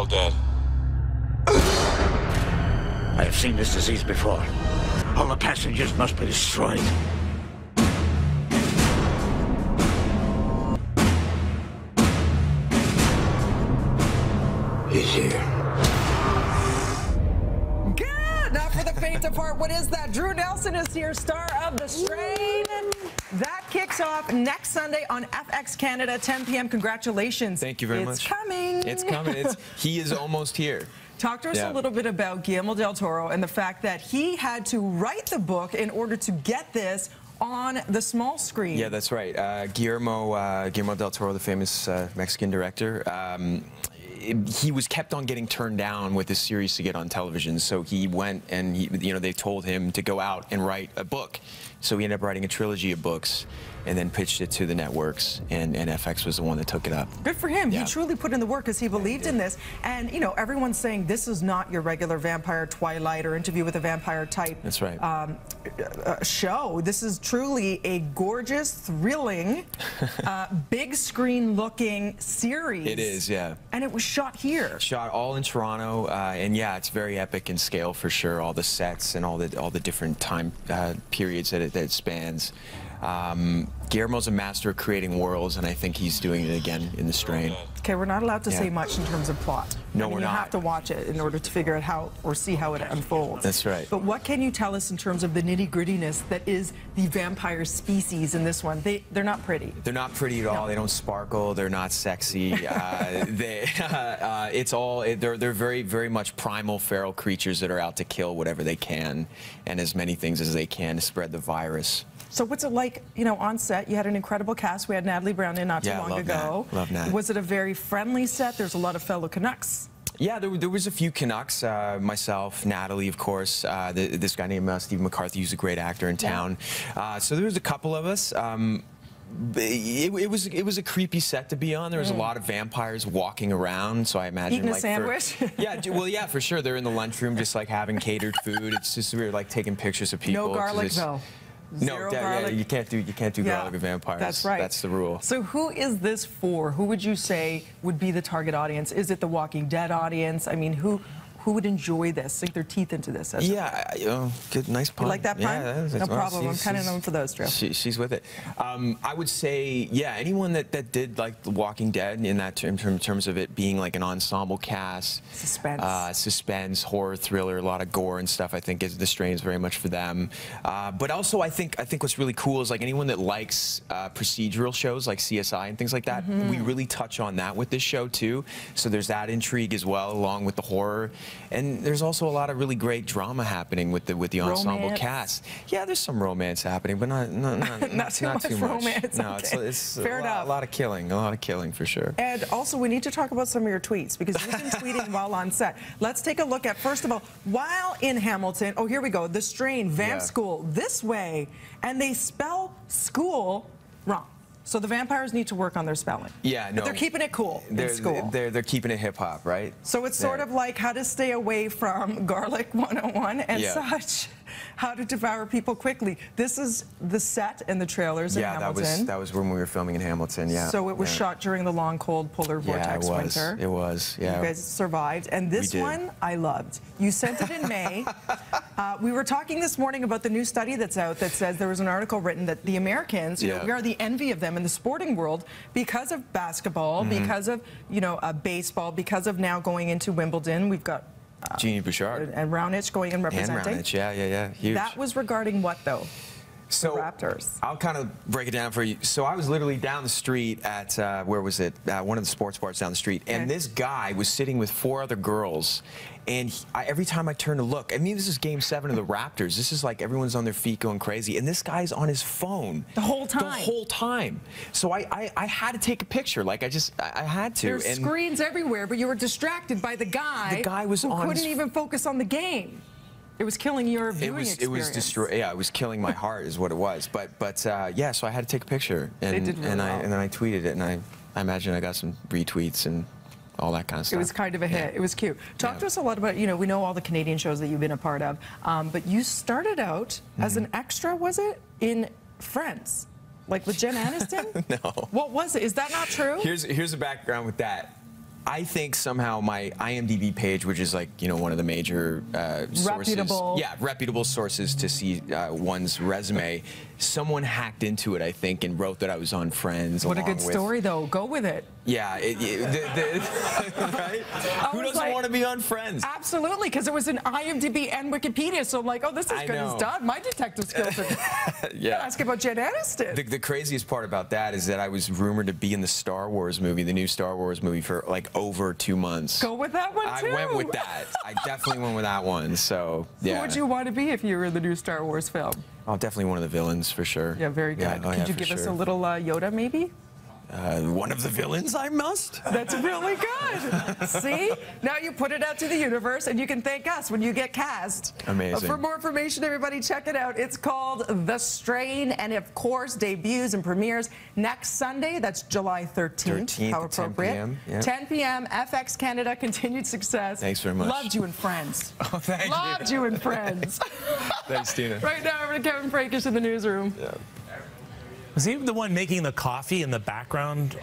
all dead. I have seen this disease before. All the passengers must be destroyed. He's here. Good! Not for the faint of heart. What is that? Drew Nelson is here, star of The Strain. That kicks off next Sunday on FX Canada, 10 p.m. Congratulations. Thank you very much. It's coming. It's coming. He is almost here. Talk to us a little bit about Guillermo del Toro and the fact that he had to write the book in order to get this on the small screen. Yeah, that's right. Guillermo del Toro, the famous Mexican director, he was kept on getting turned down with this series to get on television. So he went and they told him to go out and write a book. So he ended up writing a trilogy of books and then pitched it to the networks, and FX was the one that took it up. Good for him. Yeah. He truly put in the work because he believed in this. And, everyone's saying this is not your regular vampire Twilight or Interview with a Vampire type That's right. show. This is truly a gorgeous, thrilling, big screen looking series. It is, yeah. And it was shot here. Shot all in Toronto, and yeah, it's very epic in scale for sure. All the sets and all the different time periods that it spans. Guillermo's a master of creating worlds, and I think he's doing it again in The Strain. Okay, we're not allowed to say much in terms of plot. No, we're you not. have to watch it in order to figure out how or see how it unfolds. That's right. But what can you tell us in terms of the nitty-grittiness that is the vampire species in this one? They're not pretty. They're not pretty at all. They don't sparkle. They're not sexy. It's all. They're very, very much primal, feral creatures that are out to kill whatever they can, and as many things as they can to spread the virus. So what's it like, on set? You had an incredible cast. We had Natalie Brown in not too long ago. Love Nat. Was it a very friendly set? There's a lot of fellow Canucks. Yeah, there was a few Canucks. Myself, Natalie, of course. This guy named Stephen McCarthy, who's a great actor in town. So there was a couple of us. It was a creepy set to be on. There was a lot of vampires walking around, so I imagine eating a sandwich. Yeah, for sure. They're in the lunchroom, just like having catered food. It's just we were like taking pictures of people. No garlic though. No, garlic. you can't do garlic with vampires. That's right. That's the rule. So who is this for? Who would you say would be the target audience? Is it the Walking Dead audience? I mean, who would enjoy this, sink their teeth into this? Good, nice pun. You like that pun? Yeah, no problem. I'm kind of known for those, Drew. She's with it. I would say, anyone that did like The Walking Dead in terms of it being like an ensemble cast, suspense, horror, thriller, a lot of gore and stuff. I think The Strain is very much for them. But also, I think what's really cool is like anyone that likes procedural shows like CSI and things like that. We really touch on that with this show too. So there's that intrigue as well, along with the horror. And there's also a lot of really great drama happening with the ensemble cast. Yeah, there's some romance happening, but not too much. Romance. No, okay. it's Fair enough. a lot of killing for sure. And also, we need to talk about some of your tweets because you've been tweeting while on set. Let's take a look at, first of all, while in Hamilton. Oh, here we go. The Strain, Vamp School, this way, and they spell school wrong. So the vampires need to work on their spelling. Yeah, no. But they're keeping it cool in school. They're keeping it hip-hop, right? So it's sort of like how to stay away from Garlic 101 and such. How to devour people quickly. This is the set and the trailers in Hamilton. Yeah, that was when we were filming in Hamilton, So it was shot during the long, cold polar vortex winter. It was, yeah. You guys survived. And this one, I loved. You sent it in May. We were talking this morning about the new study that's out that says there was an article written that the Americans, we are the envy of them in the sporting world because of basketball, because of, baseball, because of now going into Wimbledon. We've got Jeannie Bouchard and Raonic going and representing. And Raonic, yeah, huge. That was regarding what though? So, the Raptors. I'll kind of break it down for you. So I was literally down the street at, where was it? One of the sports bars down the street. And this guy was sitting with 4 other girls. And every time I turn to look, I mean, this is Game 7 of the Raptors. This is like everyone's on their feet going crazy. And this guy's on his phone. The whole time? The whole time. So I had to take a picture. Like, I had to. There's screens everywhere, but you were distracted by the guy. The guy was who couldn't even focus on the game. It was killing your viewing experience. It was destroying. Yeah, it was killing my heart, is what it was. But yeah, so I had to take a picture, and then I tweeted it, and I imagine I got some retweets and all that kind of stuff. It was kind of a hit. It was cute. Talk to us a lot about, we know all the Canadian shows that you've been a part of, but you started out as an extra, was it, in Friends, like with Jen Aniston? No. What was it? Is that not true? Here's the background with that. I think somehow my IMDb page, which is like, you know, one of the major sources, reputable sources to see one's resume, someone hacked into it, I think, and wrote that I was on Friends. What a good story, though. Go with it. Yeah, right? Who doesn't want to be on Friends? Absolutely, because it was in IMDb and Wikipedia, so I'm like, oh, this is good as done. My detective skills are ask about Jen Aniston. The craziest part about that is that I was rumored to be in the Star Wars movie, the new Star Wars movie, for like over 2 months. Go with that one, too. I went with that. I definitely went with that one, so, yeah. Who would you want to be if you were in the new Star Wars film? Oh, definitely one of the villains, for sure. Yeah, very good. Could you give us a little Yoda, maybe? One of the villains, I must. That's really good. See? Now you put it out to the universe, and you can thank us when you get cast. Amazing. For more information, everybody, check it out. It's called The Strain, and of course, debuts and premieres next Sunday. That's July 13th. How appropriate. 10 p.m. Yeah. 10 p.m. FX Canada, continued success. Thanks very much. Loved you in Friends. Oh, thank you. Loved you in Friends. Thanks, Tina. Right now, over to Kevin Frankish in the newsroom. Was he the one making the coffee in the background?